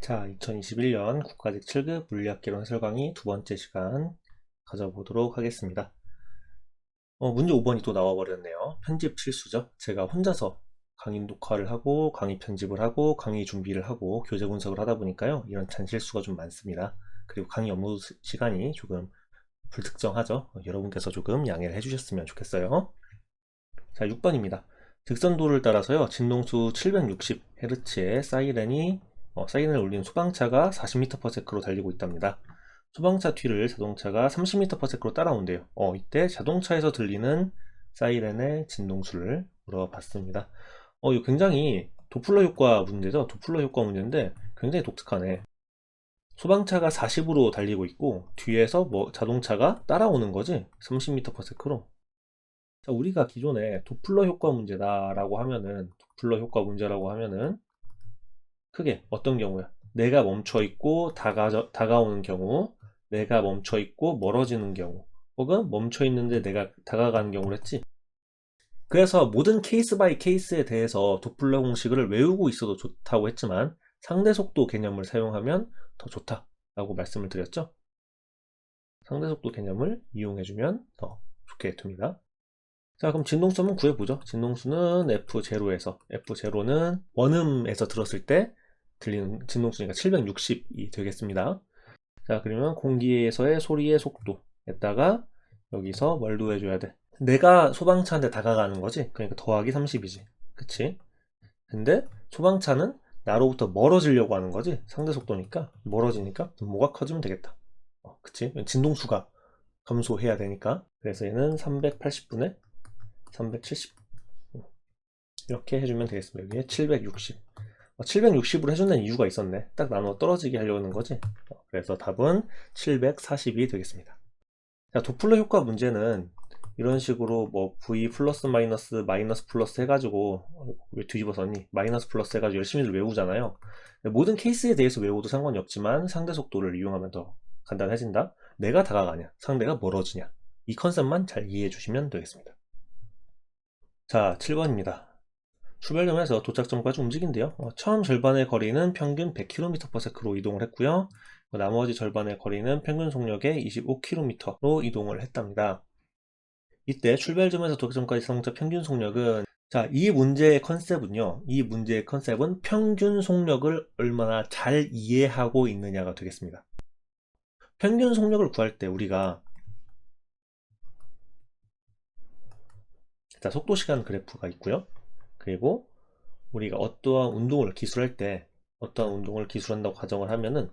자, 2021년 국가직 7급 물리학개론 해설 강의 두 번째 시간 가져보도록 하겠습니다. 문제 5번이 또 나와버렸네요. 편집 실수죠. 제가 혼자서 강의 녹화를 하고 강의 편집을 하고 강의 준비를 하고 교재 분석을 하다 보니까요. 이런 잔실수가 좀 많습니다. 그리고 강의 업로드 시간이 조금 불특정하죠. 여러분께서 조금 양해를 해주셨으면 좋겠어요. 자, 6번입니다. 직선도를 따라서요. 진동수 760Hz의 사이렌을 울리는 소방차가 40m/s로 달리고 있답니다. 소방차 뒤를 자동차가 30m/s로 따라온대요. 이때 자동차에서 들리는 사이렌의 진동수를 물어봤습니다. 이거 굉장히 도플러 효과 문제죠. 도플러 효과 문제인데 굉장히 독특하네. 소방차가 40으로 달리고 있고 뒤에서 자동차가 따라오는 거지. 30m/s로. 자, 우리가 기존에 도플러 효과 문제다라고 하면은 크게 어떤 경우야? 내가 멈춰 있고 다가오는 경우, 내가 멈춰 있고 멀어지는 경우, 혹은 멈춰 있는데 내가 다가가는 경우를 했지. 그래서 모든 케이스 바이 케이스에 대해서 도플러 공식을 외우고 있어도 좋다고 했지만 상대 속도 개념을 사용하면 더 좋다라고 말씀을 드렸죠. 상대 속도 개념을 이용해주면 더 좋게 됩니다. 자, 그럼 진동수 한번 구해보죠. 진동수는 F0는 원음에서 들었을 때 들리는 진동수니까 760이 되겠습니다. 자, 그러면 공기에서의 소리의 속도에다가 여기서 뭘 더해줘야 돼? 내가 소방차한테 다가가는 거지. 그러니까 더하기 30이지. 그치? 근데 소방차는 나로부터 멀어지려고 하는 거지. 상대 속도니까 멀어지니까 뭐가 커지면 되겠다. 그치? 진동수가 감소해야 되니까. 그래서 얘는 380분의 370 이렇게 해주면 되겠습니다. 여기에 760 760으로 해주는 이유가 있었네. 딱 나눠 떨어지게 하려는 거지. 그래서 답은 740이 되겠습니다. 자, 도플러 효과 문제는 이런 식으로 뭐 V 플러스 마이너스 마이너스 플러스 해가지고 왜 뒤집어서니 마이너스 플러스 해가지고 열심히들 외우잖아요. 모든 케이스에 대해서 외워도 상관이 없지만 상대 속도를 이용하면 더 간단해진다. 내가 다가가냐 상대가 멀어지냐 이 컨셉만 잘 이해해 주시면 되겠습니다. 자, 7번입니다. 출발점에서 도착점까지 움직인대요. 처음 절반의 거리는 평균 100km/s로 이동을 했고요. 나머지 절반의 거리는 평균 속력의 25km로 이동을 했답니다. 이때 출발점에서 도착점까지 자동차 평균 속력은 이 문제의 컨셉은 평균 속력을 얼마나 잘 이해하고 있느냐가 되겠습니다. 평균 속력을 구할 때 우리가 속도 시간 그래프가 있고요. 그리고 우리가 어떠한 운동을 기술한다고 가정을 하면은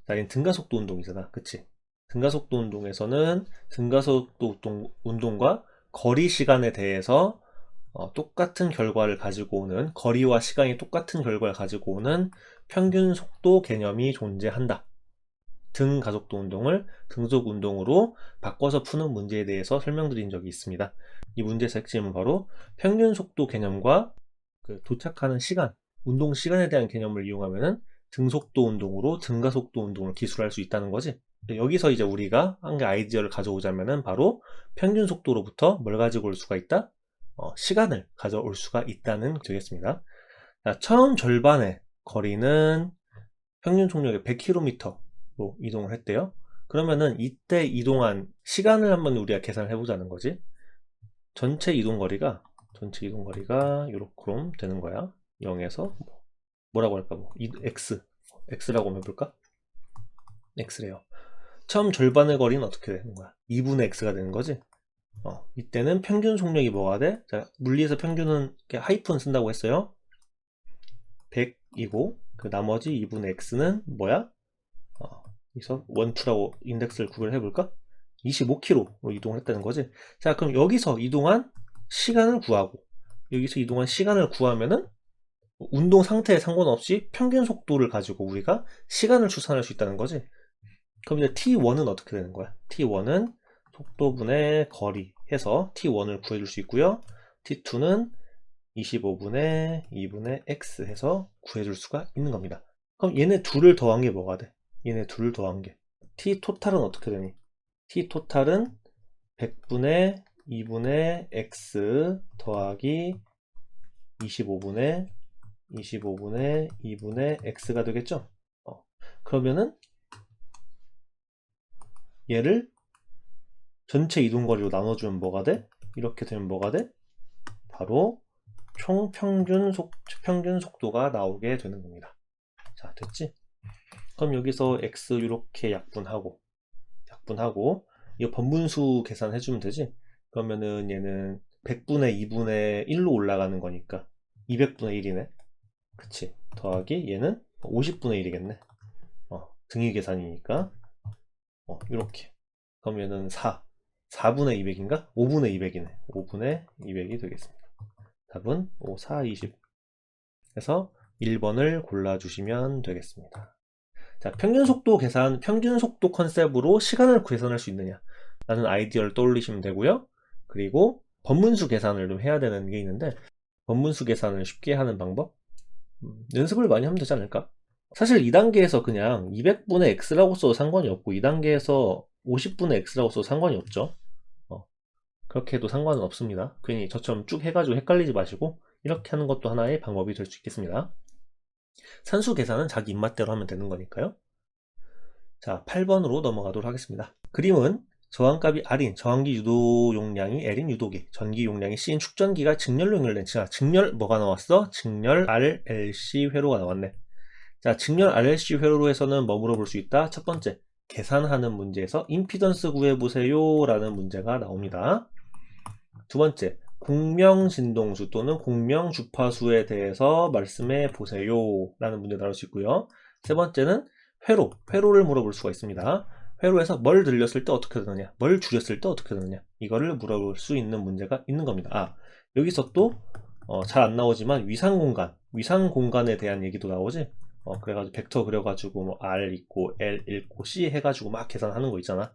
얘는 등가속도 운동이잖아. 그치? 등가속도 운동에서는 등가속도 운동과 거리 시간에 대해서 똑같은 결과를 가지고 오는 거리와 시간이 똑같은 결과를 가지고 오는 평균 속도 개념이 존재한다. 등가속도 운동을 등속 운동으로 바꿔서 푸는 문제에 대해서 설명드린 적이 있습니다. 이 문제의 핵심은 바로 평균 속도 개념과 그 도착하는 시간, 운동 시간에 대한 개념을 이용하면은 등속도 운동으로 등가속도 운동을 기술할 수 있다는 거지. 여기서 이제 우리가 한 개 아이디어를 가져오자면은 바로 평균 속도로부터 뭘 가지고 올 수가 있다? 시간을 가져올 수가 있다는 되겠습니다. 자, 처음 절반의 거리는 평균 속력의 100km로 이동을 했대요. 그러면은 이때 이동한 시간을 한번 우리가 계산을 해보자는 거지. 전체 이동 거리가 요렇게 되는 거야. 0에서 뭐라고 할까? x라고 해볼까? x래요. 처음 절반의 거리는 어떻게 되는 거야? 2분의 x가 되는 거지. 이때는 평균 속력이 뭐가 돼? 자, 물리에서 평균은 하이픈 쓴다고 했어요. 100이고 그 나머지 2분의 x는 뭐야? 여기서 1, 2라고 인덱스를 구별해 볼까? 25km로 이동을 했다는 거지. 자, 그럼 여기서 이동한 시간을 구하면은 운동 상태에 상관없이 평균 속도를 가지고 우리가 시간을 추산할 수 있다는 거지. 그럼 이제 t1은 어떻게 되는 거야? t1은 속도분의 거리 해서 t1을 구해줄 수 있고요. t2는 25분의 2분의 x 해서 구해줄 수가 있는 겁니다. 그럼 얘네 둘을 더한 게 뭐가 돼? 얘네 둘을 더한 게 t 토탈은 어떻게 되니? t 토탈은 100분의 2분의 x 더하기 25분의 25분의 2분의 x가 되겠죠? 그러면은 얘를 전체 이동거리로 나눠주면 뭐가 돼? 이렇게 되면 뭐가 돼? 바로 총 평균 속도가 나오게 되는 겁니다. 자, 됐지? 그럼 여기서 x 이렇게 약분하고 이거 번분수 계산해주면 되지? 그러면은 얘는 100분의 2분의 1로 올라가는 거니까 200분의 1이네. 그치? 더하기 얘는 50분의 1이겠네. 등위 계산이니까 이렇게. 그러면은 4분의 200인가? 5분의 200이네. 5분의 200이 되겠습니다. 답은 5, 4, 20. 그래서 1번을 골라주시면 되겠습니다. 자, 평균 속도 컨셉으로 시간을 계산할 수 있느냐? 라는 아이디어를 떠올리시면 되고요. 그리고 번문수 계산을 좀 해야 되는 게 있는데, 번문수 계산을 쉽게 하는 방법? 연습을 많이 하면 되지 않을까? 사실 2단계에서 그냥 200분의 x라고 써도 상관이 없고, 2단계에서 50분의 x라고 써도 상관이 없죠. 그렇게 해도 상관은 없습니다. 괜히 저처럼 쭉 해가지고 헷갈리지 마시고, 이렇게 하는 것도 하나의 방법이 될 수 있겠습니다. 산수 계산은 자기 입맛대로 하면 되는 거니까요. 자, 8번으로 넘어가도록 하겠습니다. 그림은 저항값이 R인 저항기 유도 용량이 L인 유도기, 전기 용량이 C인 축전기가 직렬로 연결된 직렬 뭐가 나왔어? 직렬 RLC 회로가 나왔네. 자, 직렬 RLC 회로로 해서는 뭐 물어볼 수 있다? 첫 번째, 계산하는 문제에서 임피던스 구해보세요 라는 문제가 나옵니다. 두 번째, 공명진동수 또는 공명주파수에 대해서 말씀해 보세요 라는 문제 나올 수 있고요. 세 번째는 회로를 물어볼 수가 있습니다. 회로에서 뭘 늘렸을 때 어떻게 되느냐, 뭘 줄였을 때 어떻게 되느냐, 이거를 물어볼 수 있는 문제가 있는 겁니다. 여기서 또 잘 안 나오지만 위상공간에 대한 얘기도 나오지. 그래가지고 벡터 그려가지고 뭐 R 있고 L 있고 C 해가지고 막 계산하는 거 있잖아.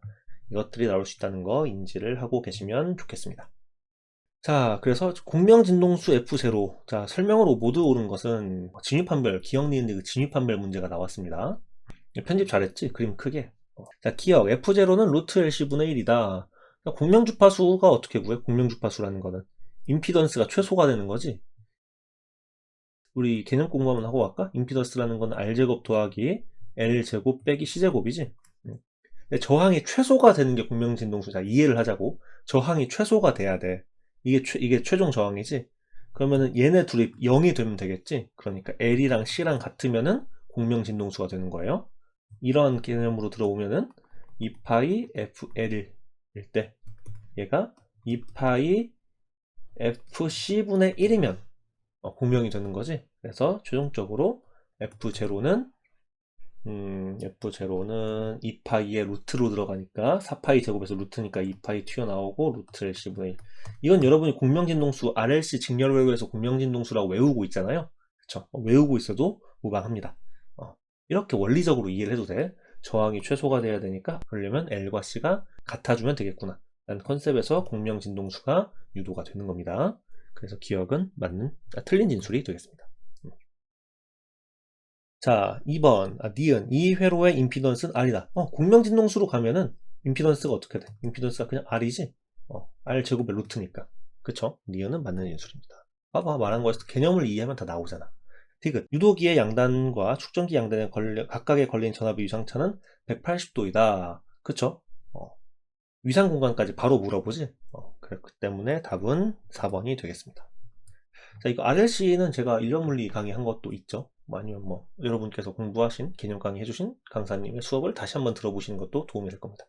이것들이 나올 수 있다는 거 인지를 하고 계시면 좋겠습니다. 자, 그래서 공명진동수 F0. 자, 설명으로 모두 옳은 것은 진위판별, 기억 니은데 그 진위판별 문제가 나왔습니다. 편집 잘했지? 그림 크게. 자, 기억 F0는 루트 LC분의 1이다. 공명주파수가 어떻게 구해? 공명주파수라는 거는 임피던스가 최소가 되는 거지. 우리 개념 공부 한번 하고 갈까? 임피던스라는 건 R제곱 더하기 L제곱 빼기 C제곱이지. 근데 저항이 최소가 되는 게 공명진동수. 자, 이해를 하자고. 저항이 최소가 돼야 돼. 이게 최종 저항이지. 그러면은 얘네 둘이 0이 되면 되겠지. 그러니까 L이랑 C랑 같으면은 공명진동수가 되는 거예요. 이런 개념으로 들어오면은 2파이 FL일 때 얘가 2파이 FC분의 1이면 공명이 되는 거지. 그래서 최종적으로 F0는 2파이의 루트로 들어가니까 4파이 제곱에서 루트니까 2파이 튀어나오고 루트 LC분의 1. 이건 여러분이 공명진동수 RLC 직렬회로에서 공명진동수라고 외우고 있잖아요. 그쵸? 외우고 있어도 무방합니다. 이렇게 원리적으로 이해를 해도 돼. 저항이 최소가 돼야 되니까 그러려면 L과 C가 같아주면 되겠구나 라는 컨셉에서 공명진동수가 유도가 되는 겁니다. 그래서 기억은 틀린 진술이 되겠습니다. 자, 2번 니은 이 회로의 임피던스는 R이다. 공명진동수로 가면은 임피던스가 어떻게 돼? 임피던스가 그냥 R이지. R 제곱의 루트니까. 그쵸? 니은은 맞는 진술입니다. 봐봐, 말한 거에서 개념을 이해하면 다 나오잖아. 디귿 유도기의 양단과 축전기 양단에 각각에 걸린 전압의 유상차는 180도이다. 그쵸? 위상 공간까지 바로 물어보지. 그렇기 때문에 답은 4번이 되겠습니다. 자, 이거 RLC는 제가 인력물리 강의한 것도 있죠. 아니면 뭐 여러분께서 공부하신 개념 강의 해주신 강사님의 수업을 다시 한번 들어보시는 것도 도움이 될 겁니다.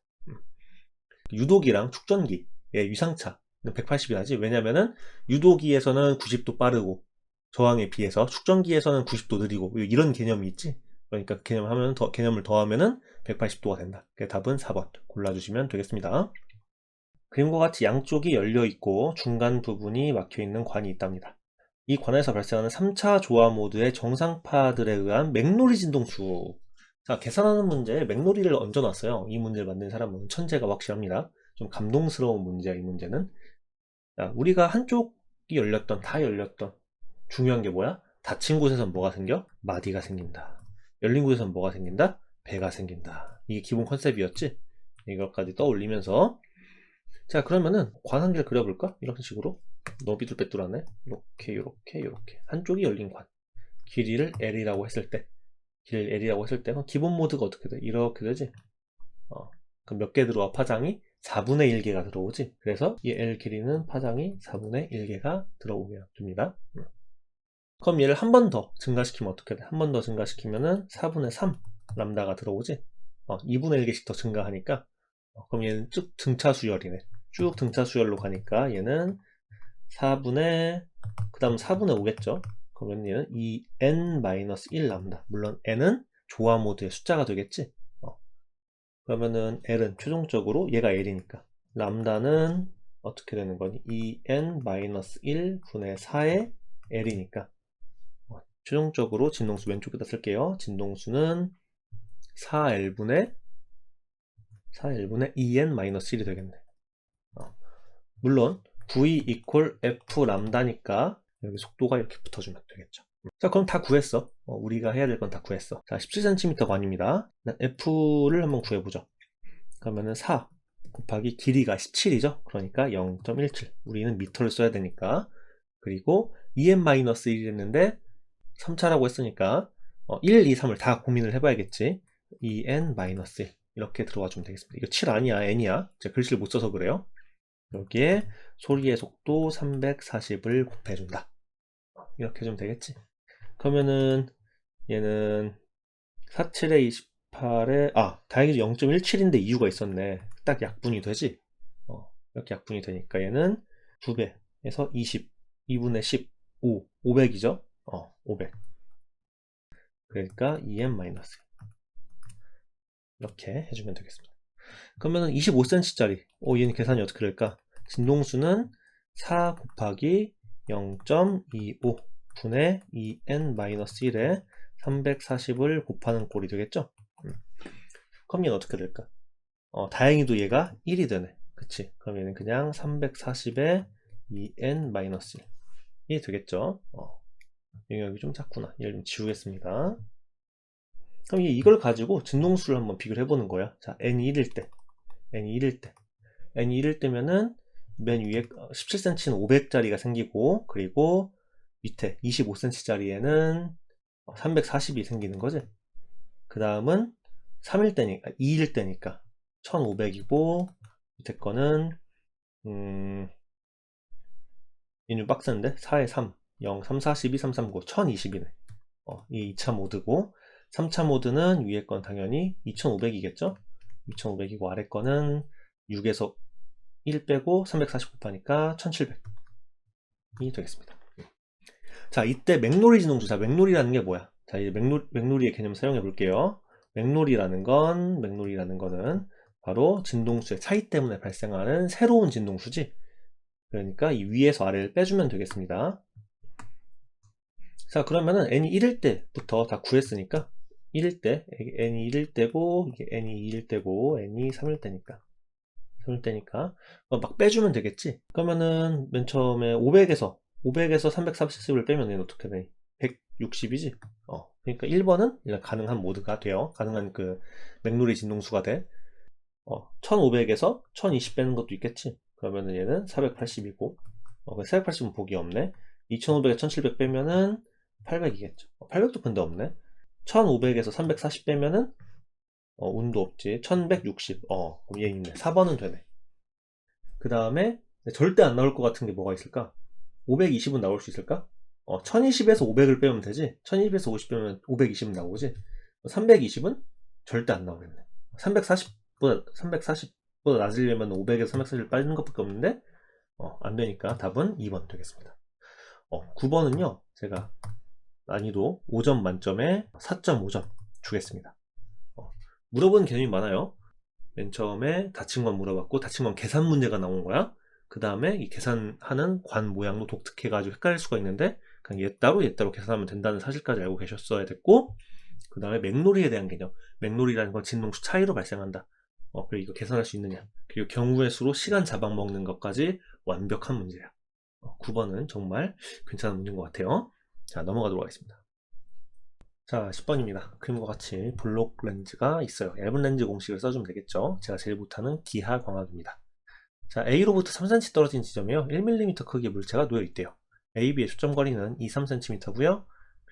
유도기랑 축전기의 위상차는 180이 나지. 왜냐면은 유도기에서는 90도 빠르고 저항에 비해서 축전기에서는 90도 느리고 이런 개념이 있지. 그러니까 개념을 더하면은 180도가 된다. 답은 4번 골라주시면 되겠습니다. 그림과 같이 양쪽이 열려있고 중간 부분이 막혀있는 관이 있답니다. 이 관에서 발생하는 3차 조화 모드의 정상파들에 의한 맥노리 진동수. 자, 계산하는 문제에 맥노리를 얹어놨어요. 이 문제를 만든 사람은 천재가 확실합니다. 좀 감동스러운 문제야, 이 문제는. 자, 우리가 한쪽이 다 열렸던 중요한 게 뭐야? 닫힌 곳에선 뭐가 생겨? 마디가 생긴다. 열린 곳에선 뭐가 생긴다? 배가 생긴다. 이게 기본 컨셉이었지? 이것까지 떠올리면서 자, 그러면은 관 한 개를 그려볼까? 이런 식으로 너비둘 빼뚤하네. 이렇게 한쪽이 열린 관. 길이를 L이라고 했을 때, 길 L이라고 했을 때, 그럼 기본 모드가 어떻게 돼? 이렇게 되지? 그럼 몇 개 들어와? 파장이 4분의 1개가 들어오지? 그래서 이 L 길이는 파장이 4분의 1개가 들어오면 됩니다. 그럼 얘를 한 번 더 증가시키면 어떻게 돼? 한 번 더 증가시키면은 4분의 3 람다가 들어오지? 2분의 1개씩 더 증가하니까 그럼 얘는 쭉 등차 수열이네. 쭉 등차 수열로 가니까 얘는 4분의 그 다음 4분의 5겠죠? 그러면 얘는 2n-1 람다. 물론 n은 조화 모드의 숫자가 되겠지? 그러면은 L은 최종적으로 얘가 L이니까 람다는 어떻게 되는 거니? 2n-1 분의 4의 L이니까 최종적으로 진동수 왼쪽에다 쓸게요. 진동수는 4L분의 2n-1이 되겠네. 물론 V equal F 람다니까 여기 속도가 이렇게 붙어주면 되겠죠. 자, 그럼 다 구했어. 우리가 해야 될 건 다 구했어. 자, 17cm 관입니다. F를 한번 구해보죠. 그러면은 4 곱하기 길이가 17이죠. 그러니까 0.17. 우리는 미터를 써야 되니까. 그리고 2n-1이 했는데 3차라고 했으니까 1, 2, 3을 다 고민을 해봐야겠지. 2n-1 이렇게 들어와 주면 되겠습니다. 이거 7 아니야, n이야. 제가 글씨를 못 써서 그래요. 여기에 소리의 속도 340을 곱해준다. 이렇게 해주면 되겠지. 그러면은 얘는 47에 28에 다행히 0.17인데 이유가 있었네. 딱 약분이 되지. 이렇게 약분이 되니까 얘는 2배에서 20 2분의 10 5 500이죠. 500 그러니까 2n- 이렇게 해주면 되겠습니다. 그러면은 25cm짜리 얘는 계산이 어떻게 될까? 진동수는 4 곱하기 0.25 분의 2n-1에 340을 곱하는 꼴이 되겠죠? 그럼 얘는 어떻게 될까? 다행히도 얘가 1이 되네. 그치? 그럼 얘는 그냥 340에 2n-1이 되겠죠? 영역이 좀 작구나. 얘를 좀 지우겠습니다. 그럼 이걸 가지고 진동수를 한번 비교를 해보는 거야. 자, n이 1일 때, n이 1일 때, n이 1일 때면은 맨 위에 17cm는 500짜리가 생기고, 그리고 밑에 25cm짜리에는 340이 생기는 거지. 그 다음은 3일 때니까, 2일 때니까 1500이고, 밑에 거는 인류 빡센데 4에 3 0 3 4 12 3 3 9 1020이네. 이 2차 모드고, 3차 모드는 위에 건 당연히 2500이겠죠. 2500이고 아래 거는 6에서 1 빼고 340 곱하니까 1700이 되겠습니다. 자, 이때 맥놀이 진동수. 자, 맥놀이라는 게 뭐야? 자, 이제 맥놀이의 개념 사용해 볼게요. 맥놀이라는 거는 바로 진동수의 차이 때문에 발생하는 새로운 진동수지. 그러니까 이 위에서 아래를 빼주면 되겠습니다. 자, 그러면은 n이 1일 때부터 다 구했으니까 1일 때 n이 1일 때고 이게 n이 2일 때고 n이 3일 때니까 막 빼주면 되겠지. 그러면은 맨 처음에 500에서 340을 빼면 얘는 어떻게 돼? 160이지. 그러니까 1번은 가능한 모드가 돼요. 가능한 그 맥놀이 진동수가 돼. 1500에서 1020 빼는 것도 있겠지. 그러면은 얘는 480이고 480은 보기 없네. 2500에 1700 빼면은 800이겠죠. 800도 근데 없네. 1500에서 340 빼면은 운도 없지. 1160. 그럼 얘 있네. 4번은 되네. 그 다음에 절대 안 나올 것 같은 게 뭐가 있을까? 520은 나올 수 있을까? 1020에서 500을 빼면 되지. 1020에서 50 빼면 520은 나오지. 320은 절대 안 나오겠네. 340보다 낮으려면 500에서 340을 빠지는 것밖에 없는데 안 되니까 답은 2번 되겠습니다. 9번은요 제가 난이도 5점 만점에 4.5점 주겠습니다. 물어보는 개념이 많아요. 맨 처음에 닫힌 건 물어봤고, 닫힌 건 계산 문제가 나온 거야. 그 다음에 이 계산하는 관 모양도 독특해가지고 헷갈릴 수가 있는데 그냥 얘 따로 계산하면 된다는 사실까지 알고 계셨어야 됐고, 그 다음에 맥놀이에 대한 개념. 맥놀이라는 건 진동수 차이로 발생한다. 그리고 이거 계산할 수 있느냐. 그리고 경우의 수로 시간 잡아먹는 것까지 완벽한 문제야. 9번은 정말 괜찮은 문제인 것 같아요. 자, 넘어가도록 하겠습니다. 자, 10번입니다. 그림과 같이 블록 렌즈가 있어요. 얇은 렌즈 공식을 써주면 되겠죠. 제가 제일 못하는 기하 광학입니다. 자, A로부터 3cm 떨어진 지점에요. 1mm 크기의 물체가 놓여 있대요. A, B의 초점 거리는 2, 3cm고요.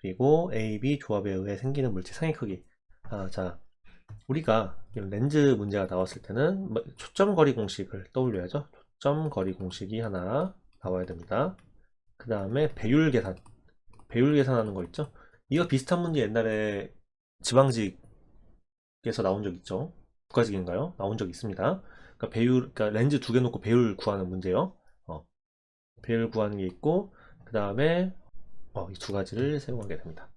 그리고 A, B 조합에 의해 생기는 물체 상의 크기. 자, 우리가 이런 렌즈 문제가 나왔을 때는 초점거리 공식을 떠올려야죠. 초점거리 공식이 하나 나와야 됩니다. 그 다음에 배율 계산하는 거 있죠. 이거 비슷한 문제 옛날에 지방직에서 나온 적 있죠. 국가직인가요? 나온 적 있습니다. 그러니까 렌즈 두 개 놓고 배율 구하는 문제요. 배율 구하는 게 있고, 그 다음에 이 두 가지를 사용하게 됩니다.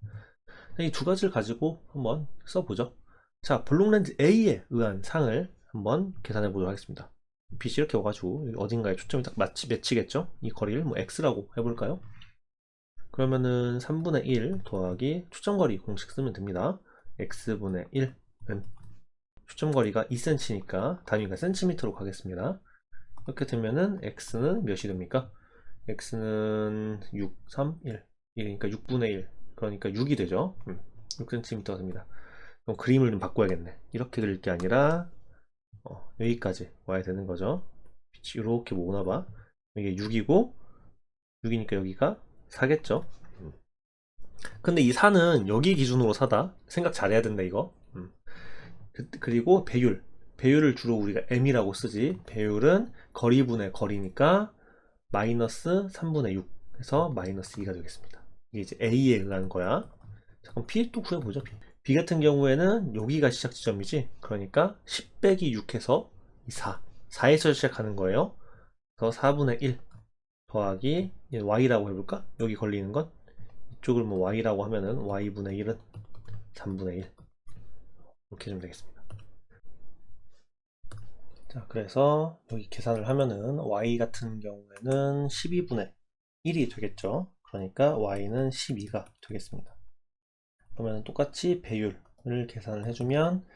이 두 가지를 가지고 한번 써보죠. 자, 볼록 렌즈 A에 의한 상을 한번 계산해 보도록 하겠습니다. 빛이 이렇게 와가지고 어딘가에 초점이 딱 맺히겠죠? 이 거리를 뭐 X라고 해볼까요? 그러면은 3분의 1 더하기 초점거리 공식 쓰면 됩니다. X분의 1은 초점거리가 2cm니까 단위가 cm로 가겠습니다. 이렇게 되면은 X는 몇이 됩니까? X는 6, 3, 1. 그러니까 6분의 1. 그러니까 6이 되죠. 6cm가 됩니다. 그럼 그림을 좀 바꿔야겠네. 이렇게 그릴 게 아니라 여기까지 와야 되는 거죠. 빛이 이렇게 오나봐. 이게 6이고 6이니까 여기가 4겠죠. 근데 이 4는 여기 기준으로 4다. 생각 잘해야 된다 이거. 그리고 배율을 주로 우리가 m이라고 쓰지. 배율은 거리분의 거리니까 마이너스 3분의 6 해서 마이너스 2가 되겠습니다. 이게 이제 A에 의한 거야. 자, 그럼 P 또 구해보죠. B 같은 경우에는 여기가 시작 지점이지. 그러니까 10 빼기 6 해서 4에서 시작하는 거예요. 그래서 4분의 1 더하기 Y라고 해볼까? 여기 걸리는 건 이쪽을 뭐 Y라고 하면은 Y분의 1은 3분의 1 이렇게 해주면 되겠습니다. 자, 그래서 여기 계산을 하면은 Y 같은 경우에는 12분의 1이 되겠죠. 그러니까 Y는 12가 되겠습니다. 그러면 똑같이 배율을 계산을 해주면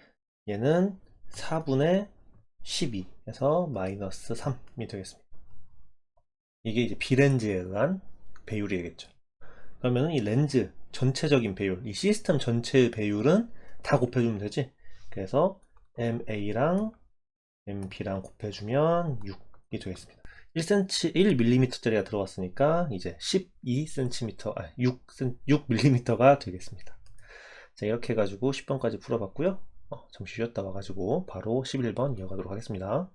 얘는 4분의 12에서 마이너스 3이 되겠습니다. 이게 이제 B렌즈에 의한 배율이 되겠죠. 그러면 이 렌즈 전체적인 배율, 이 시스템 전체의 배율은 다 곱해주면 되지. 그래서 MA랑 MB랑 곱해주면 6이 되겠습니다. 1mm짜리가 들어왔으니까 이제 12cm, 6mm가 되겠습니다. 자, 이렇게 해가지고 10번까지 풀어봤고요. 잠시 쉬었다 와가지고 바로 11번 이어가도록 하겠습니다.